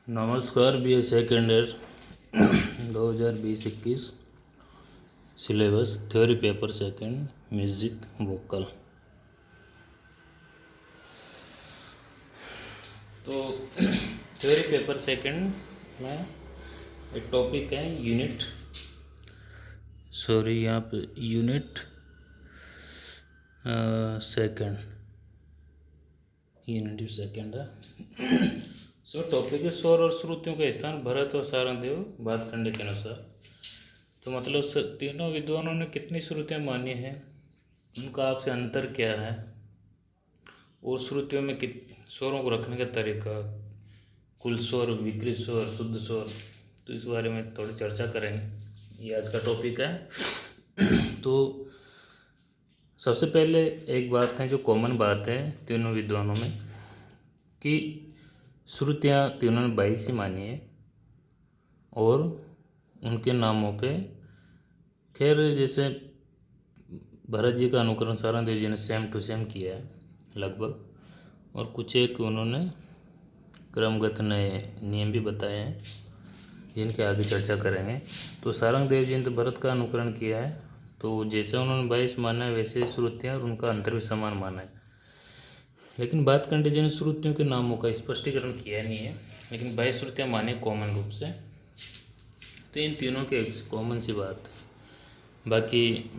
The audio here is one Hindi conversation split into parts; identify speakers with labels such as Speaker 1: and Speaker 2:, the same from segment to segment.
Speaker 1: नमस्कार। BA second year 2020-21 syllabus theory paper second music vocal. तो थ्योरी पेपर सेकंड में एक टॉपिक है यहाँ पे यूनिट सेकंड है। टॉपिक है स्वर और श्रुतियों का स्थान भरत और सारंगदेव भातखंडे के अनुसार। तो मतलब तीनों विद्वानों ने कितनी श्रुतियाँ मानी हैं, उनका आपसे अंतर क्या है, और श्रुतियों में स्वरों को रखने का तरीका, कुल स्वर, विकृत स्वर, शुद्ध स्वर, तो इस बारे में थोड़ी चर्चा करेंगे। ये आज का टॉपिक है। तो सबसे पहले एक बात है जो कॉमन बात है तीनों विद्वानों में, कि श्रुतियाँ तीनों ने 22 ही मानी है, और उनके नामों पे खैर जैसे भरत जी का अनुकरण सारंगदेव जी ने सेम टू सेम किया है लगभग, और कुछ एक उन्होंने क्रमगत नए नियम भी बताए हैं जिनके आगे चर्चा करेंगे। तो सारंगदेव जी ने तो भरत का अनुकरण किया है, तो जैसे उन्होंने 22 माना है वैसे श्रुतियाँ और उनका अंतर भी समान माना है। लेकिन भातखंडे जी ने श्रुतियों के नामों का स्पष्टीकरण किया नहीं है, लेकिन 22 श्रुतियाँ माने कॉमन रूप से। तो इन तीनों की एक कॉमन सी बात, बाकी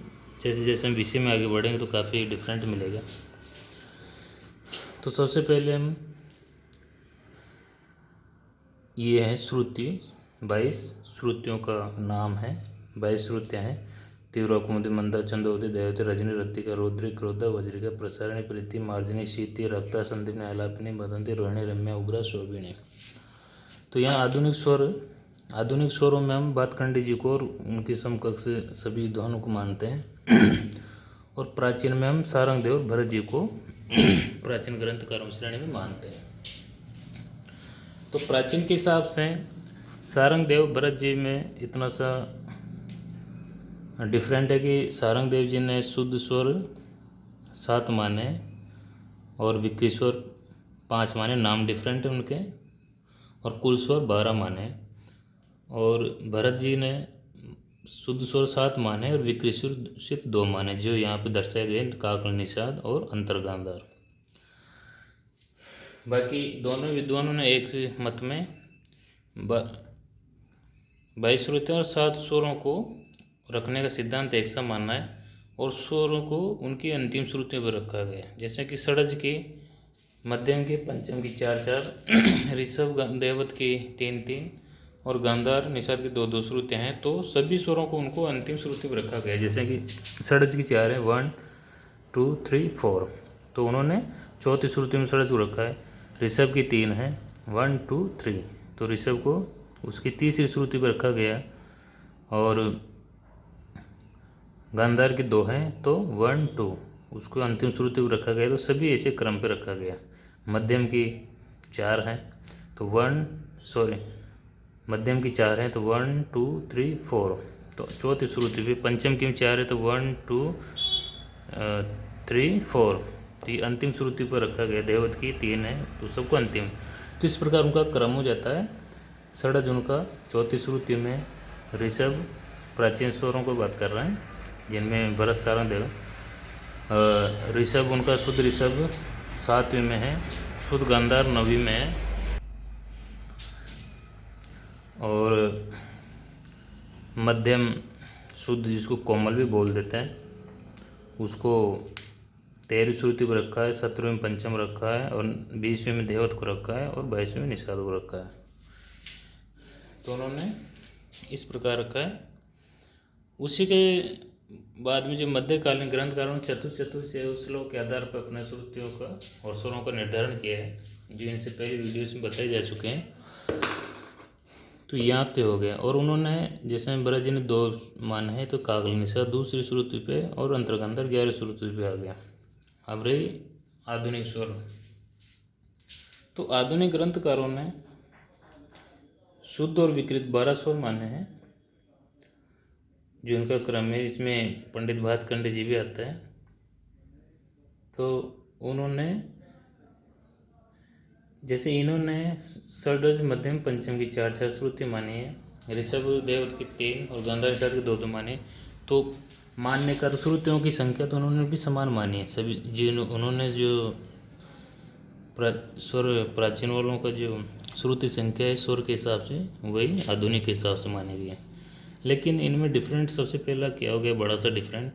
Speaker 1: जैसे जैसे हम विषय में आगे बढ़ेंगे तो काफ़ी डिफरेंट मिलेगा। तो सबसे पहले हम ये है श्रुति, 22 श्रुतियों का नाम है। 22 श्रुतियाँ हैं। तीव्र, कुमुदी, मंदा, चंदोदी, दैवती, रजनी, रत्तिका, रौद्री, क्रोधा, वज्रिका, प्रसारणी, प्रीति, मार्जनी, शीति, रक्ता, संदीपनी, आलापिनी, बदंती, रोहिणी, रम्या, उग्रा, शोभिनी। तो यहाँ आधुनिक स्वरों में हम भातखंडे जी को और उनके समकक्ष सभी विद्वानों को मानते हैं। और प्राचीन में हम सारंगदेव और भरत जी को प्राचीन ग्रंथकारों श्रेणी में मानते हैं। तो प्राचीन के हिसाब से सारंगदेव भरत जी में इतना सा डिफरेंट है कि सारंगदेव जी ने शुद्ध स्वर 7 माने और विकृत स्वर 5 माने, नाम डिफरेंट है उनके, और कुल स्वर 12 माने। और भरत जी ने शुद्ध स्वर 7 माने और विकृत स्वर सिर्फ 2 माने, जो यहाँ पे दर्शाए गए काकल, निषाद और अंतर्गांधार। बाकी दोनों विद्वानों ने एक मत में 22 श्रुतियों और 7 स्वरों को रखने का सिद्धांत एक सा मानना है, और स्वरों को उनकी अंतिम श्रुतियों पर रखा गया। जैसे कि षड्ज की, मध्यम की, पंचम की 4-4, ऋषभ देवत की 3-3 और गांधार, निषाद की 2-2 श्रुतियाँ हैं। तो सभी स्वरों को उनको अंतिम श्रुति पर रखा गया। जैसे कि षड्ज की 4 है, 1 2 3 4, तो उन्होंने चौथी श्रुति में षड्ज को रखा है। ऋषभ की 3 है, 1 2 3, तो ऋषभ को उसकी तीसरी श्रुति पर रखा गया। और गांधार की 2 है, तो 1 2 उसको अंतिम श्रुति पर रखा गया। तो सभी ऐसे क्रम पर रखा गया। मध्यम की 4 है, तो मध्यम की 4 है, तो 1 2 3 4, तो चौथी श्रुति पे। पंचम की 4 है, तो 1 2 3 4, तो ये अंतिम श्रुति पर रखा गया। देवत की 3 है, तो सबको अंतिम। तो इस प्रकार उनका क्रम हो जाता है। षड्ज उनका चौथी श्रुति में, ऋषभ प्राचीन स्वरों को बात कर रहे हैं जिनमें भरत, सारंगदेव। ऋषभ उनका शुद्ध ऋषभ 7वीं में है, शुद्ध गांधार 9वीं में है, और मध्यम शुद्ध जिसको कोमल भी बोल देते हैं उसको 13वीं श्रुति पर रखा है, 17वीं में पंचम रखा है, और 20वीं में देवत को रखा है, और 22वीं में निषाद को रखा है। तो उन्होंने इस प्रकार रखा है। उसी के बाद में जो मध्यकालीन ग्रंथकारों ने चतुर से उस श्लोक के आधार पर अपने श्रुतियों का और स्वरों का निर्धारण किया है, जो इनसे पहले वीडियोस में बताए जा चुके हैं। तो यहाँ पे हो गया। और उन्होंने जैसे भरत जी ने 2 माने हैं, तो काकल, निषाद दूसरी श्रुति पे और अंतर्गांधार 11वीं श्रुति पे आ गया। अब रही आधुनिक स्वर। तो आधुनिक ग्रंथकारों ने शुद्ध और विकृत 12 स्वर माने हैं, जो इनका क्रम है। इसमें पंडित भातखंडे जी भी आते हैं। तो उन्होंने जैसे इन्होंने षड्ज मध्यम पंचम की चार चार श्रुति मानी है, ऋषभ देवत की 3 और गांधारी साथ की 2 मानी। तो मानने का तो श्रुतियों की संख्या तो उन्होंने भी समान मानी है सभी। जो उन्होंने जो स्वर प्राचीन वालों का जो श्रुति संख्या है स्वर के हिसाब से वही आधुनिक के हिसाब से मानी गई है। लेकिन इनमें डिफरेंट सबसे पहला क्या हो गया, बड़ा सा डिफरेंट,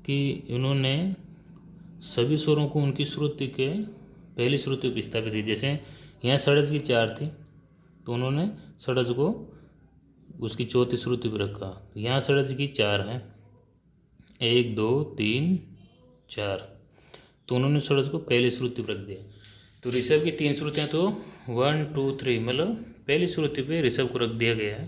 Speaker 1: कि इन्होंने सभी स्वरों को उनकी श्रुति के पहली श्रुति पर स्थापित की। जैसे यहाँ षड्ज की 4 थी तो उन्होंने षड्ज को उसकी चौथी श्रुति पर रखा। यहाँ षड्ज की 4 है, 1 2 3 4, तो उन्होंने षड्ज को पहली श्रुति पर रख दिया। तो ऋषभ की 3 श्रुतियाँ तो 1 2 3 मतलब पहली श्रुति पे ऋषभ को रख दिया गया है।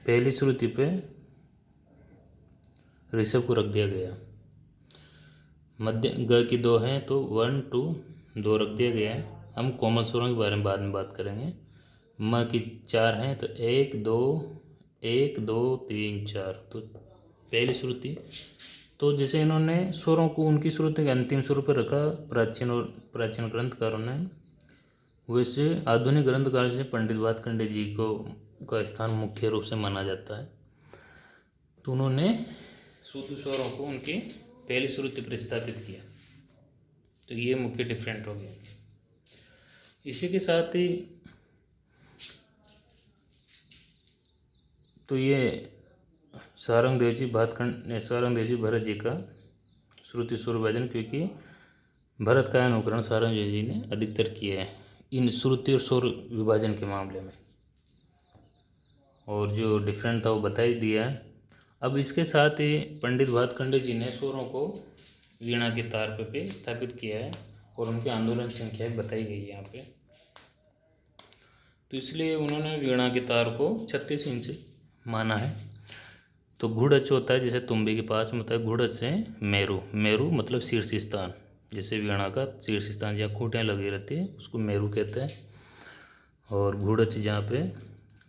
Speaker 1: पहली श्रुति पे ऋषभ को रख दिया गया। मध्य ग की 2 हैं तो 1 2 2 रख दिया गया है। हम कोमल स्वरों के बारे में बाद में बात करेंगे। म की 4 हैं तो 1 2 1 2 3 4, तो पहली श्रुति। तो जैसे इन्होंने स्वरों को उनकी श्रुति के अंतिम स्वर पर रखा प्राचीन ग्रंथकारों ने, वैसे आधुनिक ग्रंथकार से पंडित वादखंडे जी को का स्थान मुख्य रूप से माना जाता है। तो उन्होंने शुद्ध स्वरों को उनकी पहली श्रुति पर स्थापित किया। तो ये मुख्य डिफरेंट हो गया। इसी के साथ ही तो ये सारंगदेव जी भरत जी का श्रुति स्वर विभाजन, क्योंकि भरत का अनुकरण सारंगदेव जी ने अधिकतर किया है इन श्रुति और स्वर विभाजन के मामले में, और जो डिफरेंट था वो बता ही दिया है। अब इसके साथ ही पंडित भातखंडे जी ने स्वरों को वीणा के तार पे स्थापित किया है और उनकी आंदोलन संख्या बताई गई है यहाँ पे। तो इसलिए उन्होंने वीणा के तार को 36 इंच माना है। तो घुड़च होता है, जैसे तुम्बे के पास में होता है घुड़च से मेरू, मेरू मतलब शीर्ष स्थान, जैसे वीणा का शीर्ष स्थान जहाँ खूंटियाँ लगी रहती है उसको मेरू कहते हैं। और घुड़च जहाँ पे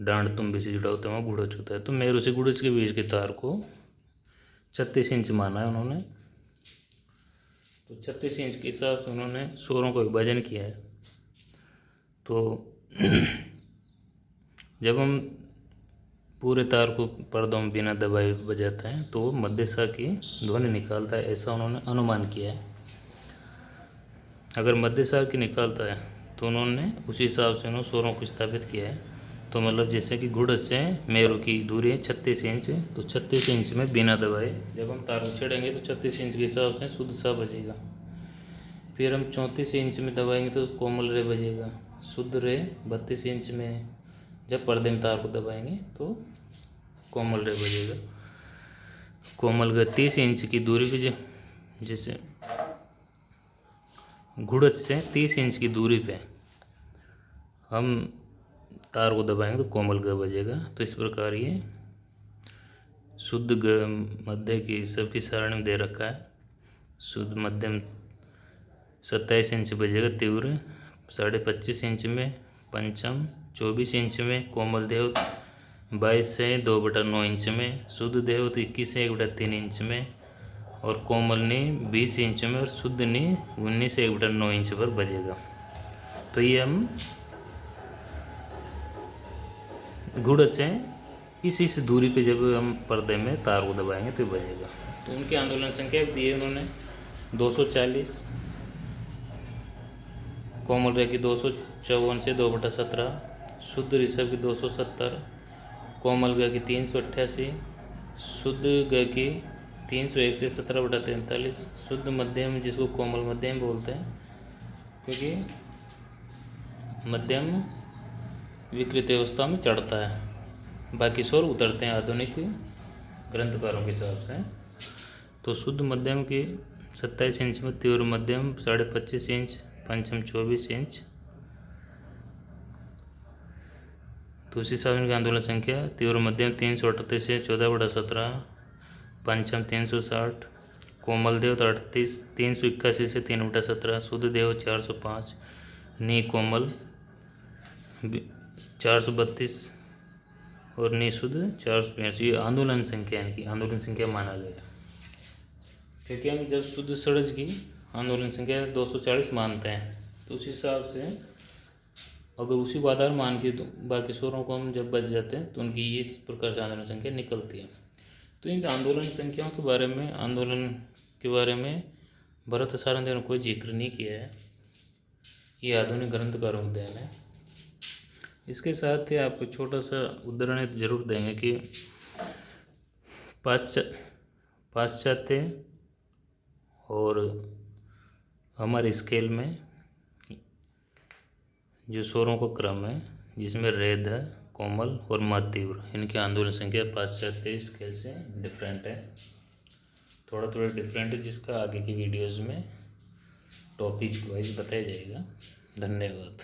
Speaker 1: डांड तुम्बे से जुड़ा होता है वहाँ घुड़च होता है। तो मेरू से घुड़च के बीच के तार को 36 इंच माना है उन्होंने। तो 36 इंच के हिसाब से उन्होंने स्वरों का विभाजन किया है। तो जब हम पूरे तार को पर्दों में बिना दबाए बजाते हैं तो मध्य सा की ध्वनि निकालता है, ऐसा उन्होंने अनुमान किया है। अगर मध्य सा की निकालता है तो उन्होंने उसी हिसाब से उन्होंने स्वरों को स्थापित किया है। तो मतलब जैसे कि घुड़च से मेरू की दूरी है 36 इंच, तो 36 इंच में बिना दबाए जब हम तार को छेड़ेंगे तो 36 इंच के हिसाब से शुद्ध सा बजेगा। फिर हम 34 इंच में दबाएंगे तो कोमल रे बजेगा। शुद्ध रे 32 इंच में जब पर्दे में तार को दबाएंगे तो कोमल रे बजेगा। कोमल ग 30 इंच की दूरी पे जैसे घुड़च से 30 इंच की दूरी पे हम तार को दबाएंगे तो कोमल ग बजेगा। तो इस प्रकार ये शुद्ध ग मध्य की सबकी सारणी में दे रखा है। शुद्ध मध्यम 27 इंच बजेगा, तीव्र 25.5 इंच में, पंचम 24 इंच में, कोमल देव 22 से 2/9 इंच में, शुद्ध देव 21 से 1/3 इंच में, और कोमल नी 20 इंच में, और शुद्ध नी 19 से 1/9 इंच पर बजेगा। तो ये हम घुड़च से इस दूरी पे जब हम पर्दे में तार को दबाएंगे तो बजेगा। तो उनकी आंदोलन संख्या दी है उन्होंने 240, कोमल रे की 254 से 2/17, शुद्ध ऋषभ की 270, कोमल ग की 388, शुद्ध ग की 301 से 17/43, शुद्ध मध्यम जिसको कोमल मध्यम बोलते हैं, क्योंकि मध्यम विकृत अवस्था में चढ़ता है, बाकी स्वर उतरते हैं आधुनिक ग्रंथकारों के हिसाब से। तो शुद्ध मध्यम की 27 इंच में, तीव्र मध्यम 25.5 इंच, पंचम 24 इंच। तो उसी हिसाब से आंदोलन संख्या तीव्र मध्यम 338 से 14/17, पंचम 360, कोमल देव 38 381 से 3/17, शुद्ध देव 405, नी कोमल 432 और नी शुद्ध 482। ये आंदोलन संख्या इनकी आंदोलन संख्या माना गया। क्योंकि हम जब शुद्ध षड्ज की आंदोलन संख्या 240 मानते हैं तो उस हिसाब से अगर उसी को आधार मान के तो बाकी स्वरों को हम जब बच जाते हैं तो उनकी इस प्रकार से आंदोलन संख्या निकलती है। तो इन आंदोलन संख्याओं के बारे में भरत सारंगदेव ने कोई जिक्र नहीं किया है, ये आधुनिक ग्रंथकारों का देन है। इसके साथ ही आपको छोटा सा उदाहरण जरूर देंगे कि पाश्चात्य और हमारे स्केल में जो स्वरों का क्रम है जिसमें रेद है, कोमल और मध्यतीव्र, इनकी आंदोलन संख्या पाश्चात्य स्केल से डिफरेंट है, थोड़ा डिफरेंट है, जिसका आगे की वीडियोज़ में टॉपिक वाइज बताया जाएगा। धन्यवाद।